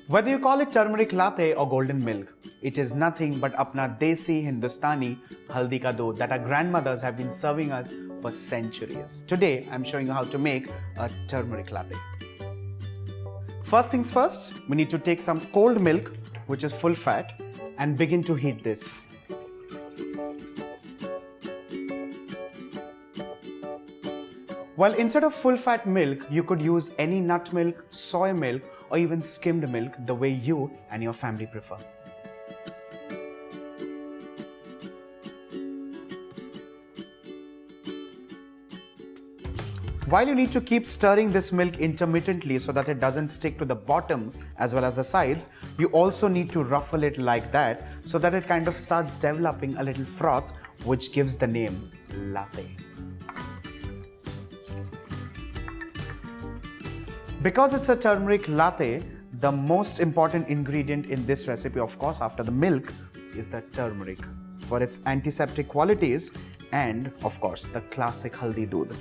Whether you call it turmeric latte or golden milk, it is nothing but apna desi Hindustani haldi ka doodh that our grandmothers have been serving us for centuries. Today, I'm showing you how to make a turmeric latte. First things first, we need to take some cold milk, which is full fat, and begin to heat this. Well, instead of full fat milk, you could use any nut milk, soy milk, or even skimmed milk the way you and your family prefer. While you need to keep stirring this milk intermittently so that it doesn't stick to the bottom as well as the sides, you also need to ruffle it like that so that it kind of starts developing a little froth, which gives the name latte. Because it's a turmeric latte, the most important ingredient in this recipe, of course, after the milk, is the turmeric for its antiseptic qualities and, of course, the classic haldi doodh.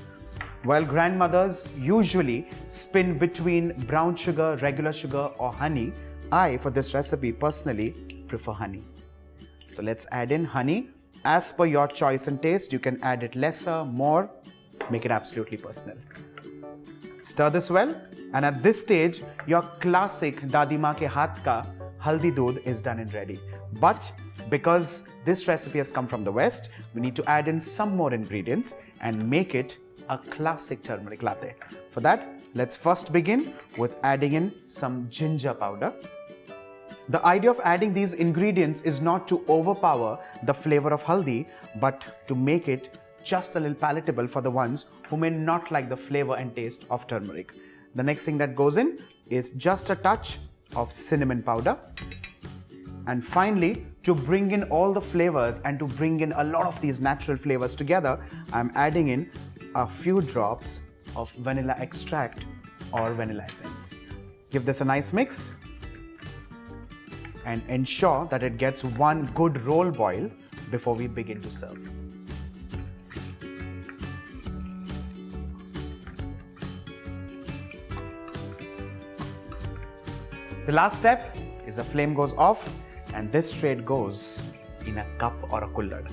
While grandmothers usually spin between brown sugar, regular sugar, or honey, I, for this recipe, personally prefer honey. So let's add in honey. As per your choice and taste, you can add it lesser, more, make it absolutely personal. Stir this well, and at this stage, your classic Dadi Ma ke haath ka haldi doodh is done and ready. But because this recipe has come from the West, we need to add in some more ingredients and make it a classic turmeric latte. For that, let's first begin with adding in some ginger powder. The idea of adding these ingredients is not to overpower the flavor of haldi, but to make it just a little palatable for the ones who may not like the flavor and taste of turmeric. The next thing that goes in is just a touch of cinnamon powder. And finally, to bring in all the flavors and to bring in a lot of these natural flavors together, I'm adding in a few drops of vanilla extract or vanilla essence. Give this a nice mix and ensure that it gets one good roll boil before we begin to serve. The last step is the flame goes off and this straight goes in a cup or a kullad.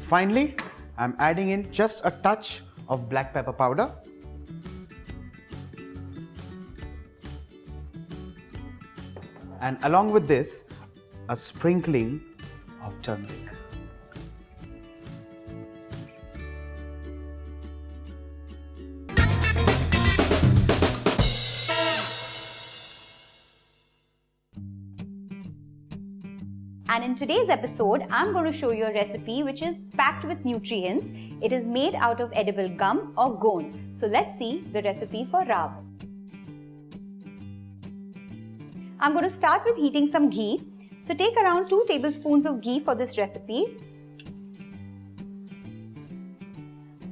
Finally, I'm adding in just a touch of black pepper powder. And along with this, a sprinkling of turmeric. And in today's episode, I'm going to show you a recipe which is packed with nutrients. It is made out of edible gum or gond. So let's see the recipe for Raab. I'm going to start with heating some ghee. So take around 2 tablespoons of ghee for this recipe.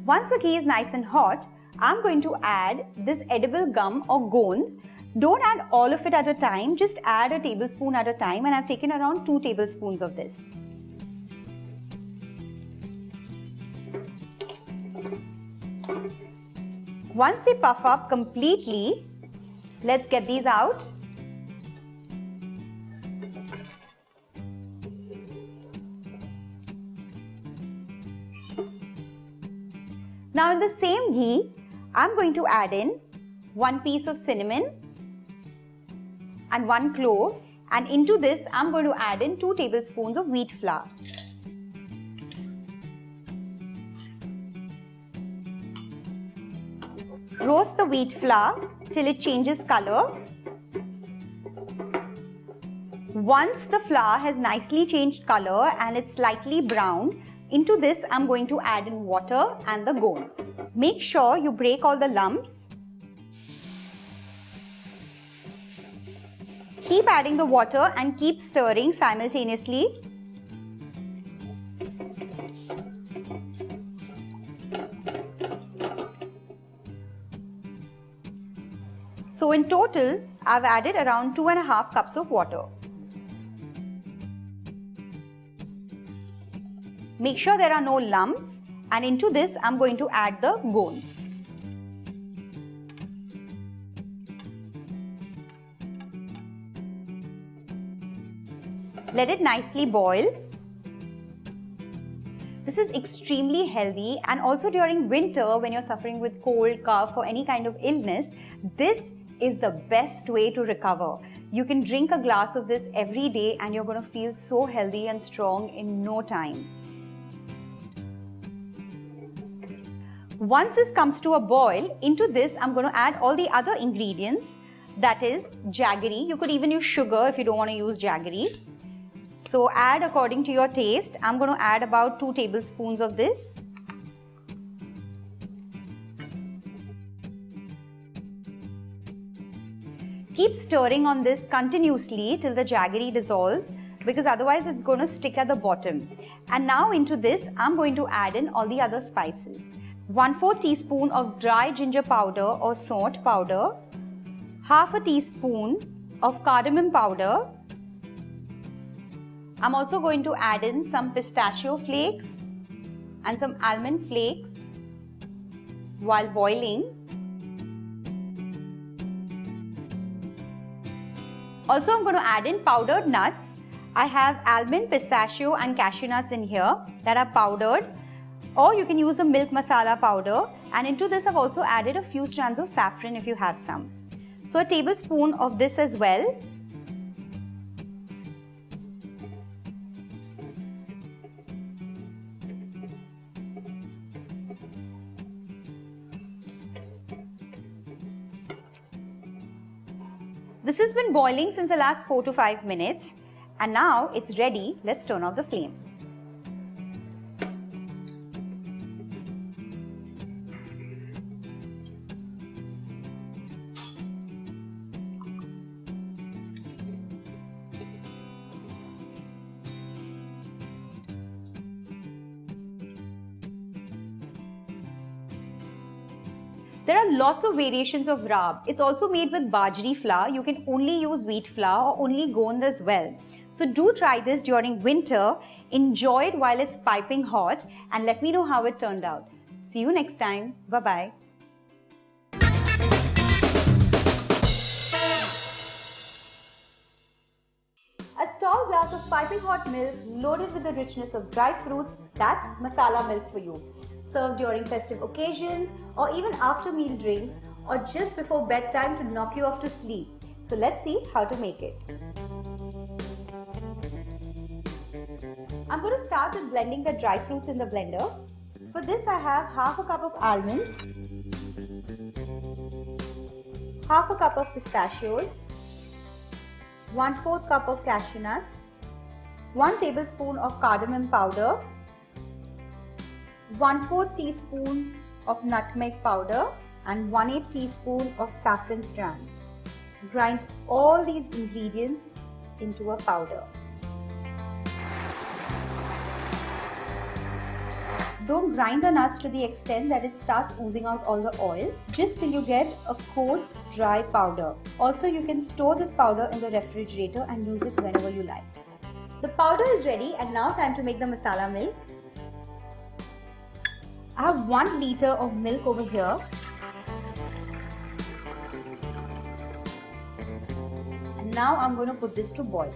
Once the ghee is nice and hot, I'm going to add this edible gum or gond. Don't add all of it at a time, just add a tablespoon at a time, and I've taken around 2 tablespoons of this. Once they puff up completely, let's get these out. Now in the same ghee, I'm going to add in 1 piece of cinnamon and 1 clove, and into this I'm going to add in 2 tablespoons of wheat flour. Roast the wheat flour till it changes color. Once the flour has nicely changed color and it's slightly brown, into this I'm going to add in water and the gond. Make sure you break all the lumps. Keep adding the water and keep stirring simultaneously. So in total, I've added around 2.5 cups of water. Make sure there are no lumps, and into this I'm going to add the ghee. Let it nicely boil. This is extremely healthy, and also during winter when you're suffering with cold, cough or any kind of illness, this is the best way to recover. You can drink a glass of this every day and you're going to feel so healthy and strong in no time. Once this comes to a boil, into this I'm going to add all the other ingredients, that is jaggery. You could even use sugar if you don't want to use jaggery. So add according to your taste. I'm going to add about 2 tablespoons of this. Keep stirring on this continuously till the jaggery dissolves, because otherwise it's going to stick at the bottom. And now into this I'm going to add in all the other spices. 1/4 teaspoon of dry ginger powder or saunt powder, 1/2 teaspoon of cardamom powder. I'm also going to add in some pistachio flakes and some almond flakes while boiling. Also, I'm going to add in powdered nuts. I have almond, pistachio and cashew nuts in here that are powdered, or you can use the milk masala powder. And into this I've also added a few strands of saffron if you have some. So a tablespoon of this as well. This has been boiling since the last 4 to 5 minutes, and now it's ready. Let's turn off the flame. There are lots of variations of raab. It's also made with bajri flour. You can only use wheat flour or only gond as well. So do try this during winter. Enjoy it while it's piping hot and let me know how it turned out. See you next time. Bye-bye. A tall glass of piping hot milk loaded with the richness of dry fruits, that's masala milk for you. Served during festive occasions or even after meal drinks or just before bedtime to knock you off to sleep. So let's see how to make it. I'm going to start with blending the dry fruits in the blender. For this I have 1/2 cup of almonds, 1/2 cup of pistachios, 1/4 cup of cashew nuts, 1 tablespoon of cardamom powder, 1/4 teaspoon of nutmeg powder and 1/8 teaspoon of saffron strands. Grind all these ingredients into a powder. Don't grind the nuts to the extent that it starts oozing out all the oil, just till you get a coarse, dry powder. Also, you can store this powder in the refrigerator and use it whenever you like. The powder is ready and now time to make the masala milk. I have 1 liter of milk over here. And now I'm going to put this to boil.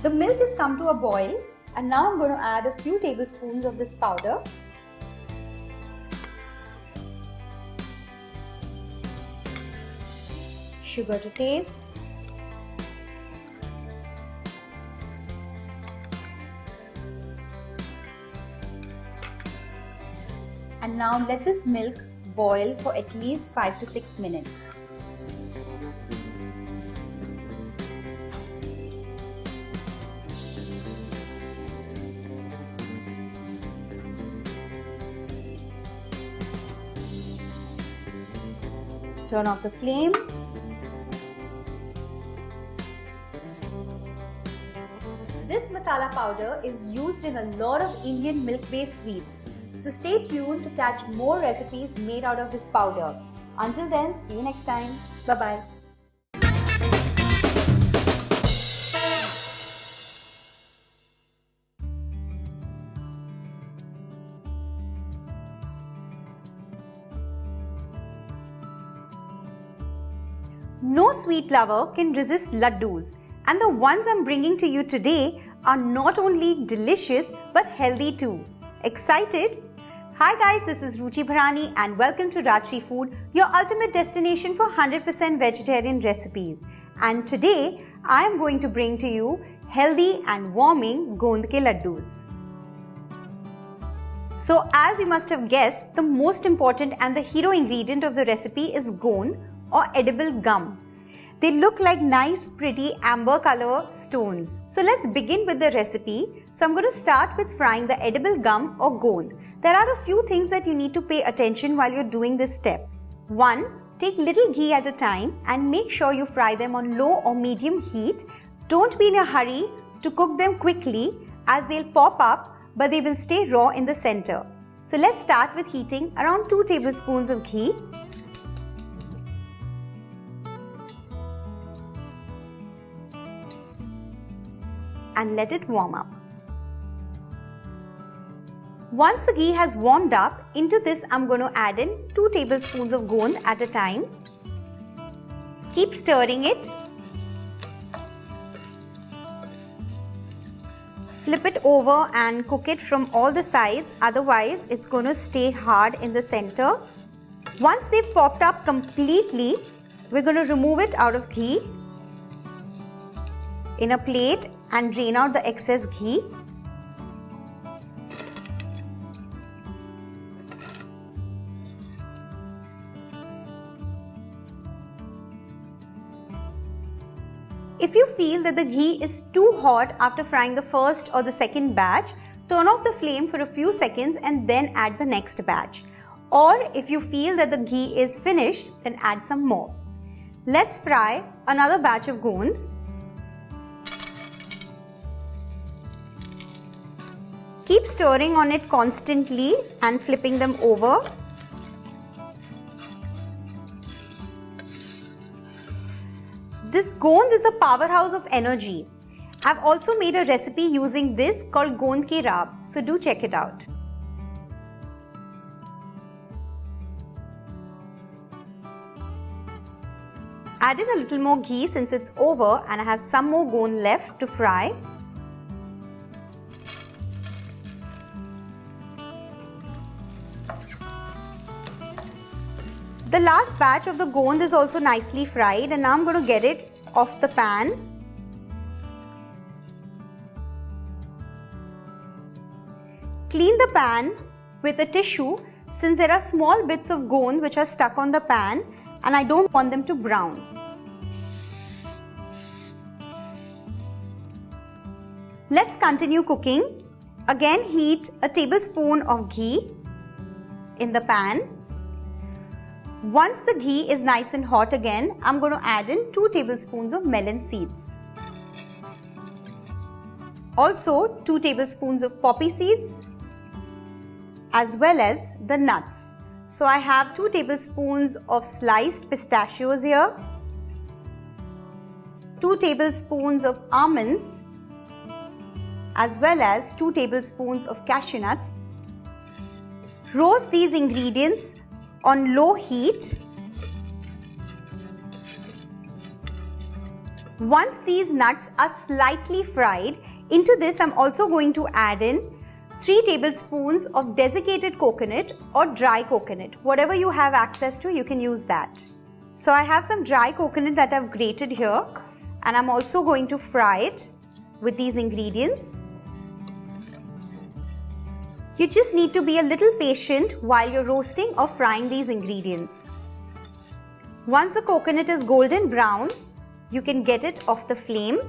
The milk has come to a boil and now I'm going to add a few tablespoons of this powder. Sugar to taste. And now let this milk boil for at least 5 to 6 minutes. Turn off the flame. This masala powder is used in a lot of Indian milk-based sweets. So stay tuned to catch more recipes made out of this powder. Until then, see you next time. Bye-bye. No sweet lover can resist Ladoos, and the ones I'm bringing to you today are not only delicious but healthy too. Excited? Hi guys, this is Bharani and welcome to Rajshri Food, your ultimate destination for 100% vegetarian recipes. And today I am going to bring to you healthy and warming Doodh Ke Ladoos. So as you must have guessed, the most important and the hero ingredient of the recipe is Doodh or edible gum. They look like nice pretty amber color stones. So let's begin with the recipe. So I'm going to start with frying the edible gum or Doodh. There are a few things that you need to pay attention while you're doing this step. 1. Take little ghee at a time and make sure you fry them on low or medium heat. Don't be in a hurry to cook them quickly as they'll pop up, but they will stay raw in the center. So let's start with heating around 2 tablespoons of ghee. And let it warm up. Once the ghee has warmed up, into this I'm going to add in 2 tablespoons of Doodh at a time. Keep stirring it. Flip it over and cook it from all the sides, otherwise it's going to stay hard in the center. Once they've popped up completely, we're going to remove it out of ghee in a plate and drain out the excess ghee. If you feel that the ghee is too hot after frying the first or the second batch, turn off the flame for a few seconds and then add the next batch. Or if you feel that the ghee is finished, then add some more. Let's fry another batch of Doodh. Keep stirring on it constantly and flipping them over. This Doodh is a powerhouse of energy. I've also made a recipe using this called Ki Raab, so do check it out. Add in a little more ghee since it's over and I have some more Doodh left to fry. The last batch of the Doodh is also nicely fried and now I'm going to get it off the pan. Clean the pan with a tissue since there are small bits of Doodh which are stuck on the pan and I don't want them to brown. Let's continue cooking. Again, heat a tablespoon of ghee in the pan. Once the ghee is nice and hot again, I'm going to add in 2 tablespoons of melon seeds. Also 2 tablespoons of poppy seeds as well as the nuts. So I have 2 tablespoons of sliced pistachios here, 2 tablespoons of almonds as well as 2 tablespoons of cashew nuts. Roast these ingredients on low heat. Once these nuts are slightly fried, into this I'm also going to add in 3 tablespoons of desiccated coconut or dry coconut. Whatever you have access to, you can use that. So I have some dry coconut that I've grated here and I'm also going to fry it with these ingredients. You just need to be a little patient while you're roasting or frying these ingredients. Once the coconut is golden brown, you can get it off the flame.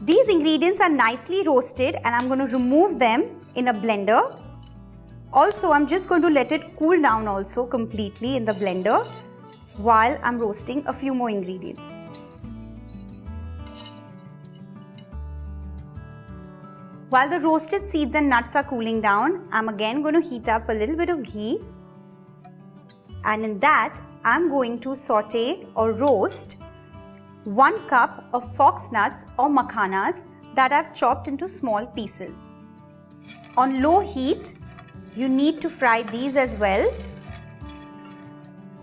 These ingredients are nicely roasted and I'm going to remove them in a blender. Also, I'm just going to let it cool down also completely in the blender while I'm roasting a few more ingredients. While the roasted seeds and nuts are cooling down, I'm again going to heat up a little bit of ghee. And in that, I'm going to saute or roast 1 cup of fox nuts or makhanas that I've chopped into small pieces. On low heat, you need to fry these as well.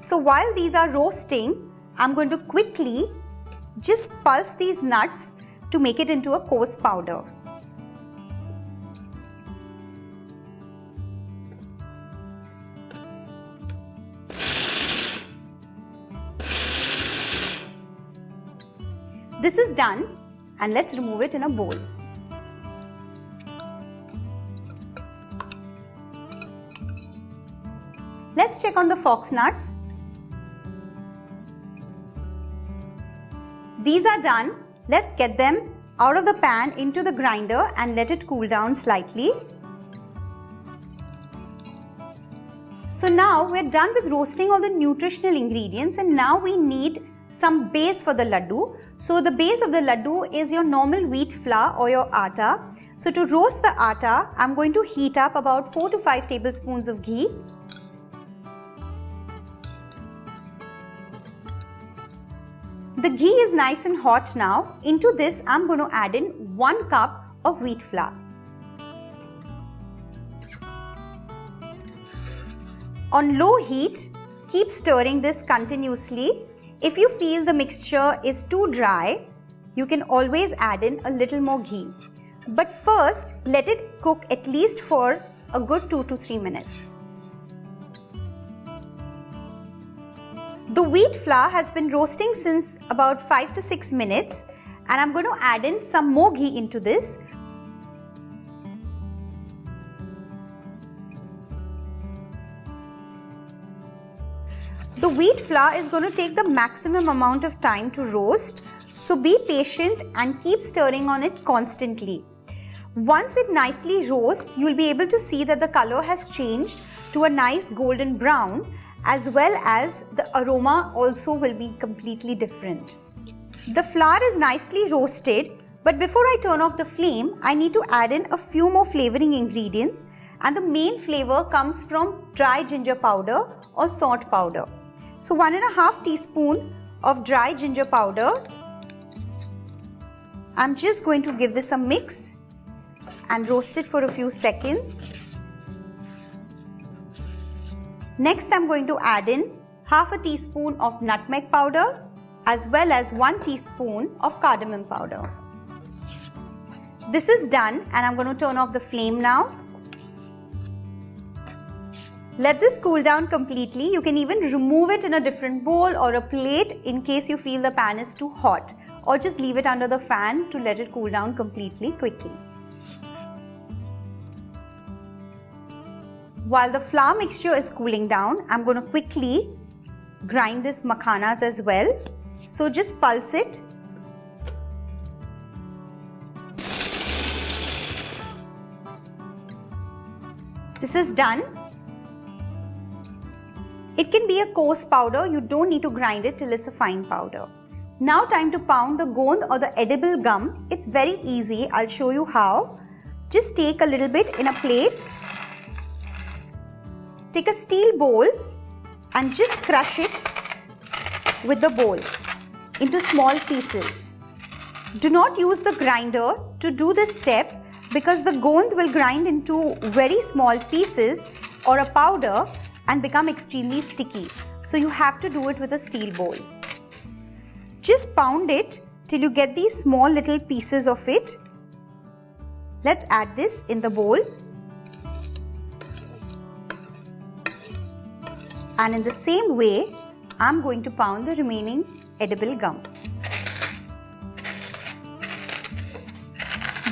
So while these are roasting, I'm going to quickly just pulse these nuts to make it into a coarse powder. This is done, and let's remove it in a bowl. Let's check on the fox nuts. These are done. Let's get them out of the pan into the grinder and let it cool down slightly. So now we're done with roasting all the nutritional ingredients, and now we need some base for the laddu. So the base of the laddu is your normal wheat flour or your atta. So to roast the atta, I'm going to heat up about 4 to 5 tablespoons of ghee. The ghee is nice and hot now. Into this, I'm going to add in 1 cup of wheat flour. On low heat, keep stirring this continuously. If you feel the mixture is too dry, you can always add in a little more ghee. But first, let it cook at least for a good 2 to 3 minutes. The wheat flour has been roasting since about 5 to 6 minutes, and I'm going to add in some more ghee into this. The wheat flour is going to take the maximum amount of time to roast, so be patient and keep stirring on it constantly. Once it nicely roasts, you will be able to see that the color has changed to a nice golden brown, as well as the aroma also will be completely different. The flour is nicely roasted, but before I turn off the flame, I need to add in a few more flavoring ingredients, and the main flavor comes from dry ginger powder or salt powder. So 1.5 teaspoon of dry ginger powder. I'm just going to give this a mix and roast it for a few seconds. Next, I'm going to add in 1/2 teaspoon of nutmeg powder as well as 1 teaspoon of cardamom powder. This is done, and I'm going to turn off the flame now. Let this cool down completely. You can even remove it in a different bowl or a plate in case you feel the pan is too hot, or just leave it under the fan to let it cool down completely quickly. While the flour mixture is cooling down, I'm going to quickly grind this makhanas as well. So just pulse it. This is done. It can be a coarse powder. You don't need to grind it till it's a fine powder. Now time to pound the gond or the edible gum. It's very easy. I'll show you how. Just take a little bit in a plate. Take a steel bowl and just crush it with the bowl into small pieces. Do not use the grinder to do this step because the gond will grind into very small pieces or a powder and become extremely sticky. So you have to do it with a steel bowl. Just pound it till you get these small little pieces of it. Let's add this in the bowl. And in the same way, I'm going to pound the remaining edible gum.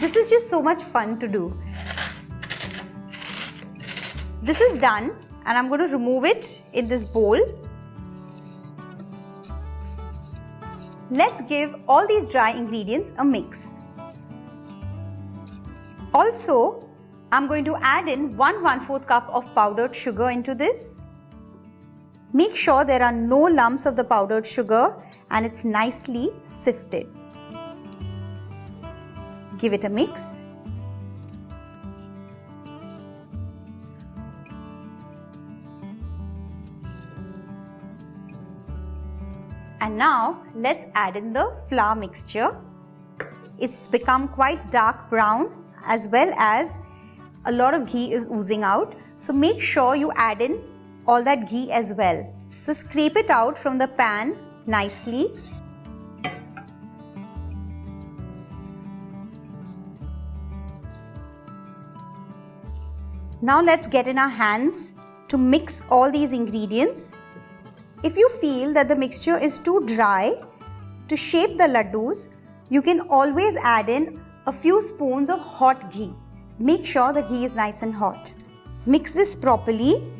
This is just so much fun to do. This is done, and I'm going to remove it in this bowl. Let's give all these dry ingredients a mix. Also, I'm going to add in 1/4 cup of powdered sugar into this. Make sure there are no lumps of the powdered sugar and it's nicely sifted. Give it a mix. And now let's add in the flour mixture. It's become quite dark brown as well as a lot of ghee is oozing out. So make sure you add in all that ghee as well. So scrape it out from the pan nicely. Now let's get in our hands to mix all these ingredients. If you feel that the mixture is too dry to shape the ladoos, you can always add in a few spoons of hot ghee. Make sure the ghee is nice and hot. Mix this properly.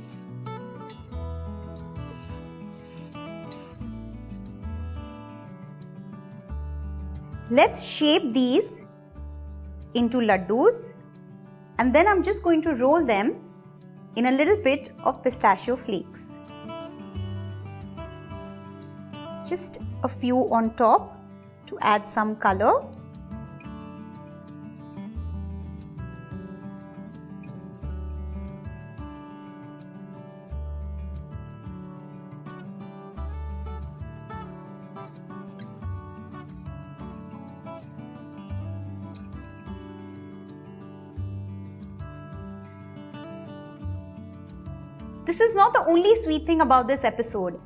Let's shape these into ladoos, and then I'm just going to roll them in a little bit of pistachio flakes. Just a few on top to add some color. This is not the only sweet thing about this episode.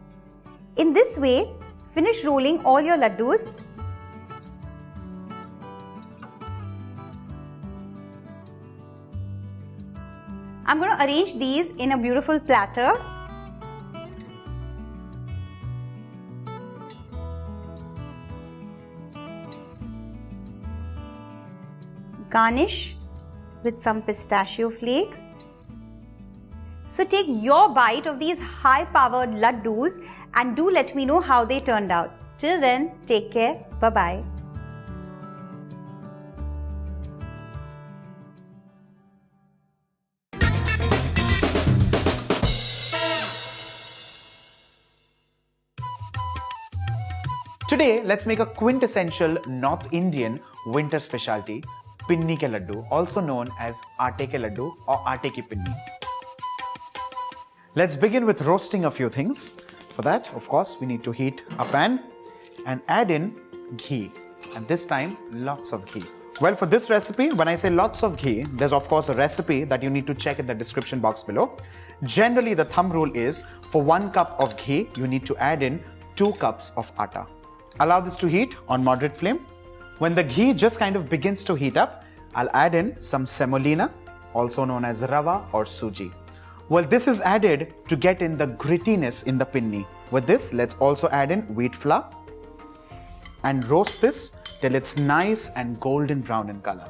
In this way, finish rolling all your ladoos. I'm going to arrange these in a beautiful platter. Garnish with some pistachio flakes. So take your bite of these high-powered ladoos and do let me know how they turned out. Till then, take care. Bye-bye. Today, let's make a quintessential North Indian winter specialty, Pinni Ke Laddu, also known as Atte Ke Laddu or Atte Ki Pinni. Let's begin with roasting a few things. For that, of course, we need to heat a pan and add in ghee. And this time, lots of ghee. Well, for this recipe, when I say lots of ghee, there's of course a recipe that you need to check in the description box below. Generally, the thumb rule is for 1 cup of ghee, you need to add in 2 cups of atta. Allow this to heat on moderate flame. When the ghee just kind of begins to heat up, I'll add in some semolina, also known as rava or suji. Well, this is added to get in the grittiness in the pinni. With this, let's also add in wheat flour and roast this till it's nice and golden brown in color.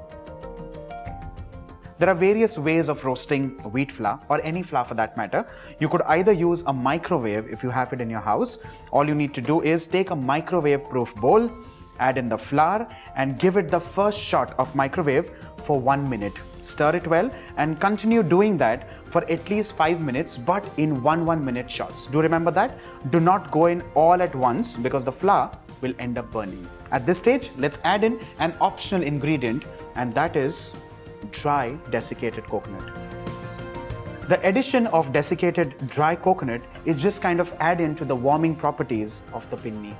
There are various ways of roasting wheat flour or any flour for that matter. You could either use a microwave if you have it in your house. All you need to do is take a microwave-proof bowl, add in the flour and give it the first shot of microwave for 1 minute. Stir it well and continue doing that for at least 5 minutes, but in 1 minute shots. Do remember that? Do not go in all at once because the flour will end up burning. At this stage, let's add in an optional ingredient, and that is dry desiccated coconut. The addition of desiccated dry coconut is just kind of add in to the warming properties of the pinni.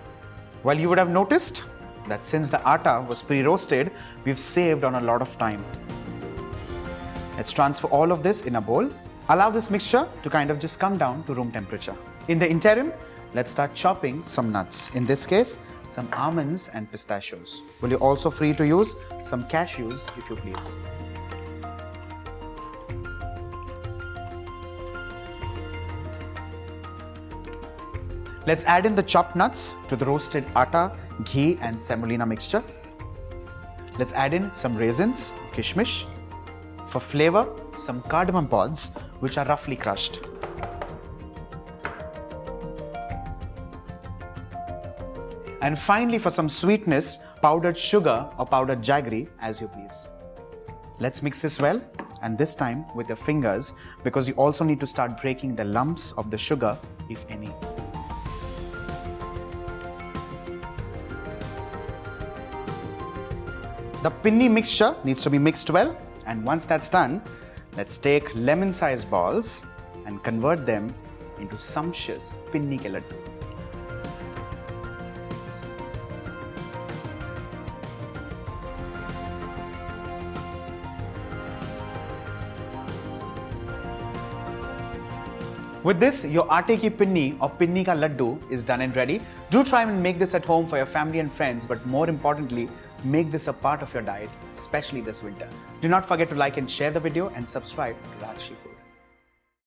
Well, you would have noticed that since the atta was pre-roasted, we've saved on a lot of time. Let's transfer all of this in a bowl. Allow this mixture to kind of just come down to room temperature. In the interim, let's start chopping some nuts. In this case, some almonds and pistachios. Well, you're also free to use some cashews if you please. Let's add in the chopped nuts to the roasted atta, ghee and semolina mixture. Let's add in some raisins, kishmish. For flavor, some cardamom pods, which are roughly crushed. And finally, for some sweetness, powdered sugar or powdered jaggery, as you please. Let's mix this well, and this time with your fingers, because you also need to start breaking the lumps of the sugar, if any. The pinni mixture needs to be mixed well. And once that's done, let's take lemon-sized balls and convert them into sumptuous Pinni Ke Laddu. With this, your aate ki pinni or pinni ka laddu is done and ready. Do try and make this at home for your family and friends, but more importantly, make this a part of your diet, especially this winter. Do not forget to like and share the video and subscribe to Rajshri Food.